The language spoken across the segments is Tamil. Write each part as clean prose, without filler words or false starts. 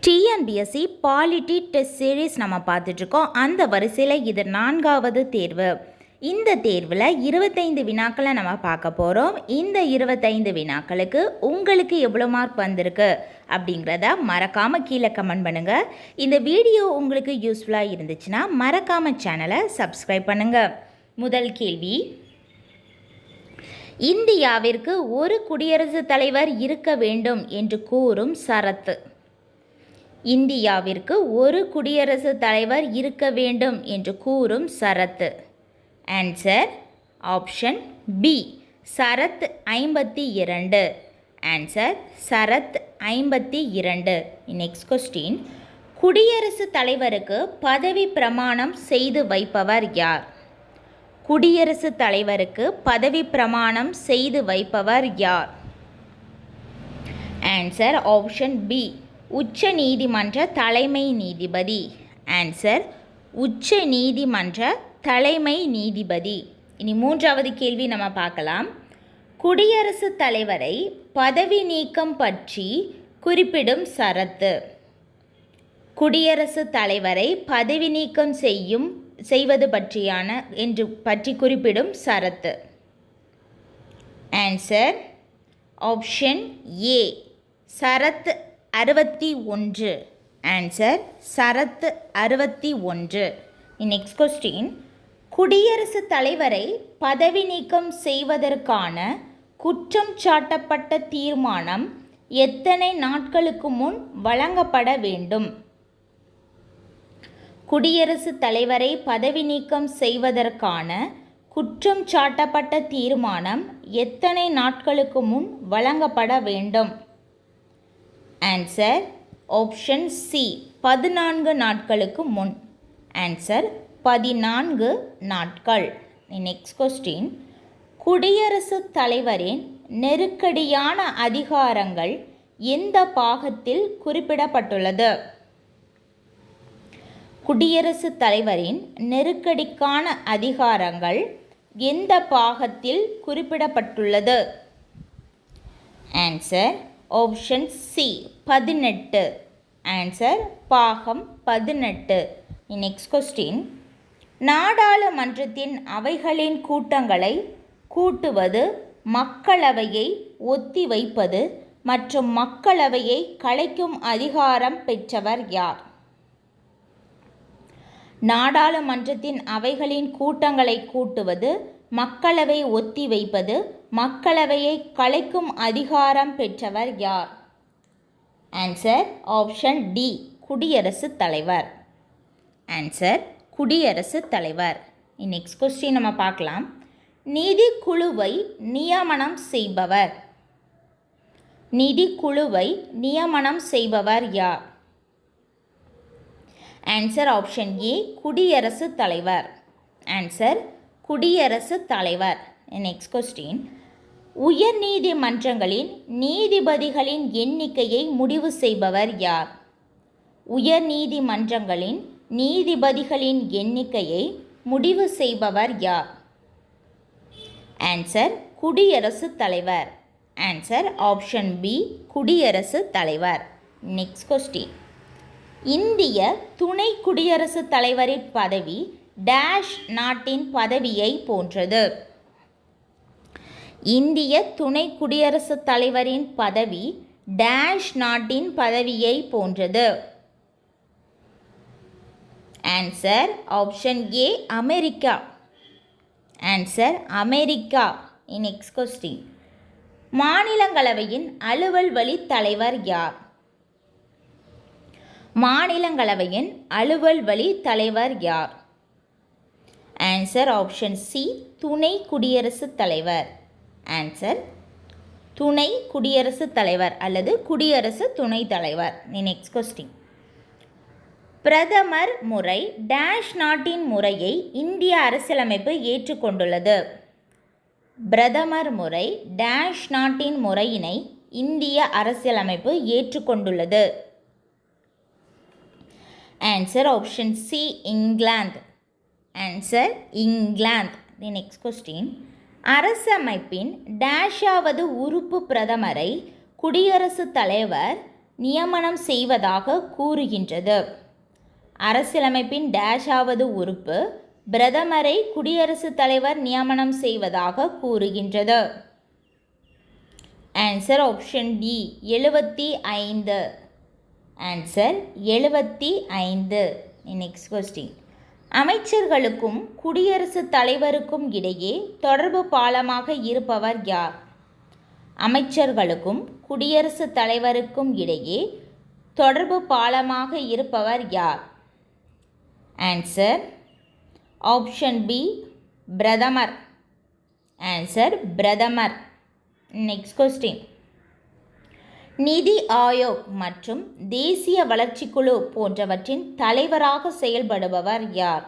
டிஎன்பிஎஸ்சி பாலிட்டி டெஸ்ட் சீரீஸ் நம்ம பார்த்துட்ருக்கோம். அந்த வரிசையில் இது 4வது தேர்வு. இந்த தேர்வில் 25 வினாக்களை நம்ம பார்க்க போகிறோம். இந்த 25 வினாக்களுக்கு உங்களுக்கு எவ்வளோ மார்க் வந்திருக்கு அப்படிங்கிறத மறக்காமல் கீழே கமெண்ட் பண்ணுங்கள். இந்த வீடியோ உங்களுக்கு யூஸ்ஃபுல்லாக இருந்துச்சுன்னா மறக்காமல் சேனலை சப்ஸ்கிரைப் பண்ணுங்கள். முதல் கேள்வி, இந்தியாவிற்கு ஒரு குடியரசுத் தலைவர் இருக்க வேண்டும் என்று கூறும் சரத்து. இந்தியாவிற்கு ஒரு குடியரசுத் தலைவர் இருக்க வேண்டும் என்று கூறும் சரத்து. ஆன்சர் ஆப்ஷன் பி, சரத் 52. ஆன்சர் சரத் 52. நெக்ஸ்ட் கொஸ்டின், குடியரசுத் தலைவருக்கு பதவி பிரமாணம் செய்து வைப்பவர் யார்? குடியரசுத் தலைவருக்கு பதவி பிரமாணம் செய்து வைப்பவர் யார்? ஆன்சர் ஆப்ஷன் பி, உச்ச நீதிமன்ற தலைமை நீதிபதி. ஆன்சர் உச்ச நீதிமன்ற தலைமை நீதிபதி. இனி 3வது கேள்வி நம்ம பார்க்கலாம். குடியரசுத் தலைவரை பதவி நீக்கம் பற்றி குறிப்பிடும் சரத்து. குடியரசுத் தலைவரை பதவி நீக்கம் செய்வது பற்றி குறிப்பிடும் சரத்து. ஆன்சர் ஆப்ஷன் ஏ, சரத் 61. ஆன்சர் சரத் 61. நெக்ஸ்ட் கொஸ்டின், குடியரசுத் தலைவரை பதவி நீக்கம் செய்வதற்கான குற்றம் சாட்டப்பட்ட தீர்மானம் எத்தனை நாட்களுக்கு முன் வழங்கப்பட வேண்டும்? குடியரசுத் தலைவரை பதவி நீக்கம் செய்வதற்கான குற்றம் சாட்டப்பட்ட தீர்மானம் எத்தனை நாட்களுக்கு முன் வழங்கப்பட வேண்டும்? ஆன்சர் ஆப்ஷன் சி, 14 நாட்களுக்கு முன். ஆன்சர் 14 நாட்கள். நெக்ஸ்ட் கொஸ்டின், குடியரசுத் தலைவரின் நெருக்கடியான அதிகாரங்கள் எந்த பாகத்தில் குறிப்பிடப்பட்டுள்ளது? குடியரசுத் தலைவரின் நெருக்கடிக்கான அதிகாரங்கள் எந்த பாகத்தில் குறிப்பிடப்பட்டுள்ளது? Answer option C, 18. ஆன்சர் பாகம் 18. நெக்ஸ்ட் கொஸ்டின், நாடாளுமன்றத்தின் அவைகளின் கூட்டங்களை கூட்டுவது, மக்களவையை ஒத்திவைப்பது மற்றும் மக்களவையை கலைக்கும் அதிகாரம் பெற்றவர் யார்? நாடாளுமன்றத்தின் அவைகளின் கூட்டங்களை கூட்டுவது, மக்களவை ஒத்திவைப்பது, மக்களவையை கலைக்கும் அதிகாரம் பெற்றவர் யார்? ஆன்சர் ஆப்ஷன் டி, குடியரசுத் தலைவர். ஆன்சர் குடியரசுத் தலைவர். நெக்ஸ்ட் கொஸ்டின் நம்ம பார்க்கலாம். நிதிக்குழுவை நியமனம் செய்பவர். நிதிக்குழுவை நியமனம் செய்பவர் யார்? ஆன்சர் ஆப்ஷன் ஏ, குடியரசுத் தலைவர். ஆன்சர் குடியரசுத் தலைவர். நெக்ஸ்ட் கொஸ்டின், உயர் நீதிமன்றங்களின் நீதிபதிகளின் எண்ணிக்கையை முடிவு செய்பவர் யார்? உயர் நீதிமன்றங்களின் நீதிபதிகளின் எண்ணிக்கையை முடிவு செய்பவர் யார்? ஆன்சர் குடியரசுத் தலைவர். ஆன்சர் ஆப்ஷன் பி, குடியரசுத் தலைவர். நெக்ஸ்ட் கொஸ்டின், இந்திய துணை குடியரசுத் தலைவரின் பதவி டேஷ் நாட்டின் பதவியை போன்றது. இந்திய துணை குடியரசுத் தலைவரின் பதவி டேஷ் நாட்டின் பதவியை போன்றது. ஆன்சர் ஆப்ஷன் ஏ, America. Answer America. Next question, மாநிலங்களவையின் அலுவல் வழி தலைவர் யார்? மாநிலங்களவையின் அலுவல் வழி தலைவர் யார்? ஆன்சர் ஆப்ஷன் சி, துணை குடியரசுத் தலைவர். ஆன்சர் துணை குடியரசுத் தலைவர் அல்லது குடியரசு துணைத் தலைவர். நெக்ஸ்ட் கொஸ்டின், பிரதமர் முறை டேஷ் நாட்டின் முறையை இந்திய அரசியலமைப்பு ஏற்றுக்கொண்டுள்ளது. பிரதமர் முறை டேஷ் நாட்டின் முறையினை இந்திய அரசியலமைப்பு ஏற்றுக்கொண்டுள்ளது. ஆன்சர் ஆப்ஷன் சி, இங்கிலாந்து. ஆன்சர் இங்கிலாந்து. நெக்ஸ்ட் கொஸ்டின், அரசமைப்பின் டேஷாவது உறுப்பு பிரதமரை குடியரசுத் தலைவர் நியமனம் செய்வதாக கூறுகின்றது. அரசியலமைப்பின் டேஷாவது உறுப்பு பிரதமரை குடியரசுத் தலைவர் நியமனம் செய்வதாக கூறுகின்றது. Answer option D 75. Answer 75. Next question. அமைச்சர்களுக்கும் குடியரசுத் தலைவருக்கும் இடையே தொடர்பு பாலமாக இருப்பவர் யார்? அமைச்சர்களுக்கும் குடியரசுத் தலைவருக்கும் இடையே தொடர்பு பாலமாக இருப்பவர் யார்? ஆன்சர் ஆப்ஷன் பி பிரதமர். ஆன்சர் பிரதமர். Next question. நிதி ஆயோக் மற்றும் தேசிய வளர்ச்சிக்குழு போன்றவற்றின் தலைவராக செயல்படுபவர் யார்?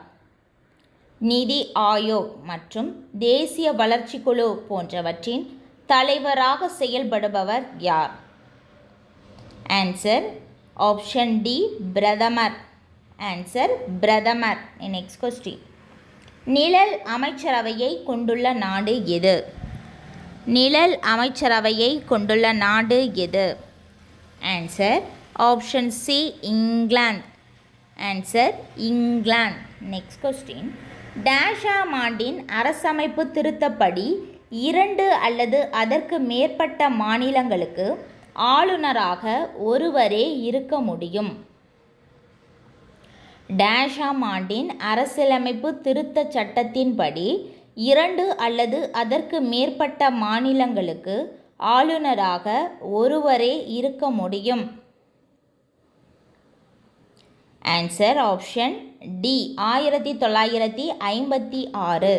நிதி ஆயோக் மற்றும் தேசிய வளர்ச்சிக்குழு போன்றவற்றின் தலைவராக செயல்படுபவர் யார்? ஆன்சர் ஆப்ஷன் டி பிரதமர். ஆன்சர் பிரதமர். Next question. நிழல் அமைச்சரவையை கொண்டுள்ள நாடு எது? நிழல் அமைச்சரவையை கொண்டுள்ள நாடு எது? ஆன்சர் ஆப்ஷன் சி இங்கிலாந்து. ஆன்சர் இங்கிலாந்து. Next question. டேஷாம் ஆண்டின் அரசமைப்பு திருத்தப்படி 2 அல்லது அதற்கு மேற்பட்ட மாநிலங்களுக்கு ஆளுநராக ஒருவரே இருக்க முடியும். டேஷாம் ஆண்டின் அரசியலமைப்பு திருத்தச் சட்டத்தின்படி 2 அல்லது அதற்கு மேற்பட்ட மாநிலங்களுக்கு ஆளுநராக ஒருவரே இருக்க முடியும். Answer option D 1956.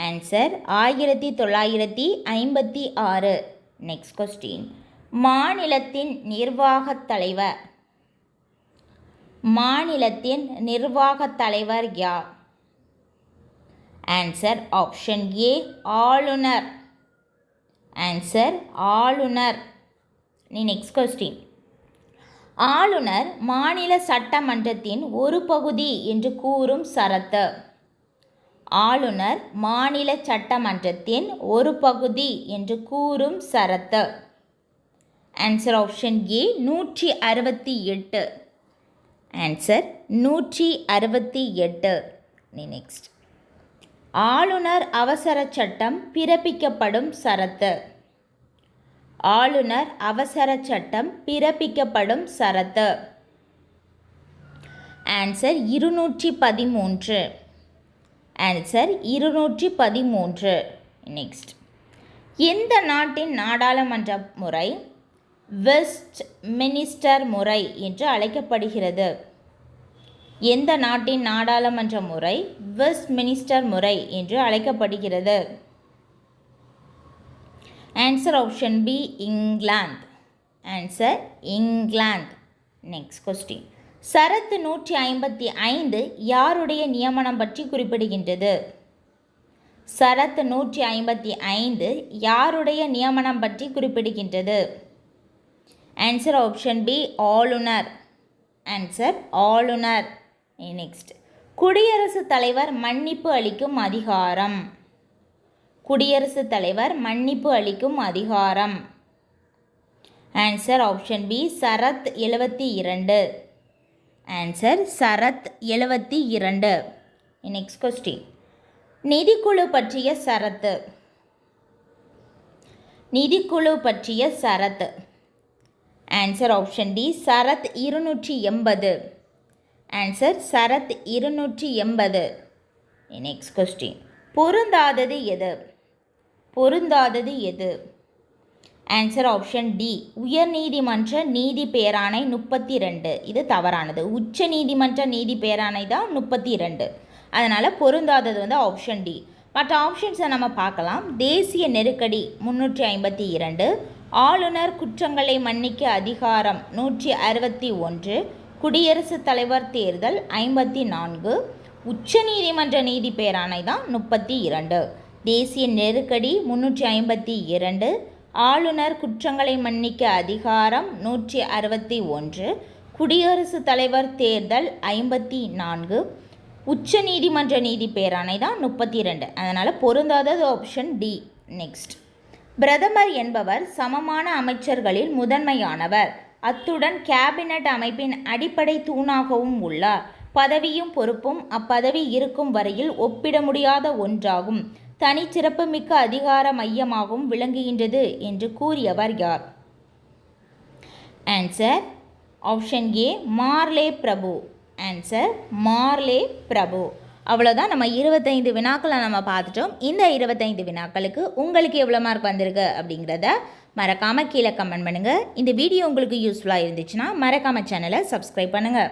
Answer 1956. Next question. மாநிலத்தின் நிர்வாகத் தலைவர். மாநிலத்தின் நிர்வாகத் தலைவர் யார்? ஆன்சர் ஆப்ஷன் ஏ ஆளுநர். ஆன்சர் ஆளுநர். Next question. ஆளுநர் மாநில சட்டமன்றத்தின் ஒரு பகுதி என்று கூறும் சரத்து. ஆளுநர் மாநில சட்டமன்றத்தின் ஒரு பகுதி என்று கூறும் சரத்து. Answer option A 168. Answer 168. Next. ஆளுநர் அவசர சட்டம் பிறப்பிக்கப்படும் சரத்து. ஆளுநர் அவசர சட்டம் பிறப்பிக்கப்படும் சரத்து. ஆன்சர் 213. ஆன்சர் 213. நெக்ஸ்ட். எந்த நாட்டின் நாடாளுமன்ற முறை வெஸ்ட் மினிஸ்டர் முறை என்று அழைக்கப்படுகிறது? எந்த நாட்டின் நாடாளுமன்ற முறை வெஸ்ட் மினிஸ்டர் முறை என்று அழைக்கப்படுகிறது? ஆன்சர் ஆப்ஷன் பி இங்கிலாந்து. ஆன்சர் இங்கிலாந்து. Next question. சரத்து 155 யாருடைய நியமனம் பற்றி குறிப்பிடுகின்றது? சரத்து 155 யாருடைய நியமனம் பற்றி குறிப்பிடுகின்றது? ஆன்சர் ஆப்ஷன் பி ஆளுநர். ஆன்சர் ஆளுநர். நெக்ஸ்ட். குடியரசுத் தலைவர் மன்னிப்பு அளிக்கும் அதிகாரம். குடியரசுத் தலைவர் மன்னிப்பு அளிக்கும் அதிகாரம். ஆன்சர் ஆப்ஷன் பி சரத் 72. ஆன்சர் சரத் 72. Next question. நிதிக்குழு பற்றிய சரத்து. நிதிக்குழு பற்றிய சரத்து. ஆன்சர் ஆப்ஷன் டி சரத் 280. ஆன்சர் சரத் 280. Next question. பொருந்தாதது எது? பொருந்தாதது எது? ஆன்சர் ஆப்ஷன் டி உயர்நீதிமன்ற நீதி பேராணை 32. இது தவறானது. உச்ச நீதிமன்ற நீதி பேராணை தான் 32. அதனால் பொருந்தாதது ஆப்ஷன் டி. மற்ற ஆப்ஷன்ஸை நம்ம பார்க்கலாம். தேசிய நெருக்கடி 352, ஆளுநர் குற்றங்களை மன்னிக்க அதிகாரம் 161, குடியரசுத் தலைவர் தேர்தல் 54, உச்சநீதிமன்ற நீதி பேராணை தான் 32. தேசிய நெருக்கடி 352, ஆளுநர் குற்றங்களை மன்னிக்க அதிகாரம் 161, குடியரசுத் தலைவர் தேர்தல் 54, உச்சநீதிமன்ற நீதி பேராணை தான் 32. அதனால் பொருந்தாதது ஆப்ஷன் டி. நெக்ஸ்ட். பிரதமர் என்பவர் சமமான அமைச்சர்களில் முதன்மையானவர். அத்துடன் கேபினட் அமைப்பின் அடிப்படை தூணாகவும் உள்ளார். பதவியும் பொறுப்பும் அப்பதவி இருக்கும் வரையில் ஒப்பிட முடியாத ஒன்றாகும், தனிச்சிறப்புமிக்க அதிகார மையமாகவும் விளங்குகின்றது என்று கூறியவர் யார்? ஆன்சர் ஆப்ஷன் ஏ, மார்லே பிரபு. ஆன்சர் மார்லே பிரபு. அவ்வளோதான், நம்ம 25 வினாக்களை நம்ம பார்த்துட்டோம். இந்த 25 வினாக்களுக்கு உங்களுக்கு எவ்வளோ மார்க் வந்திருக்கு அப்படிங்கிறத மறக்காமல் கீழே கமெண்ட் பண்ணுங்கள். இந்த வீடியோ உங்களுக்கு யூஸ்ஃபுல்லாக இருந்துச்சுன்னா மறக்காமல் சேனலை சப்ஸ்கிரைப் பண்ணுங்கள்.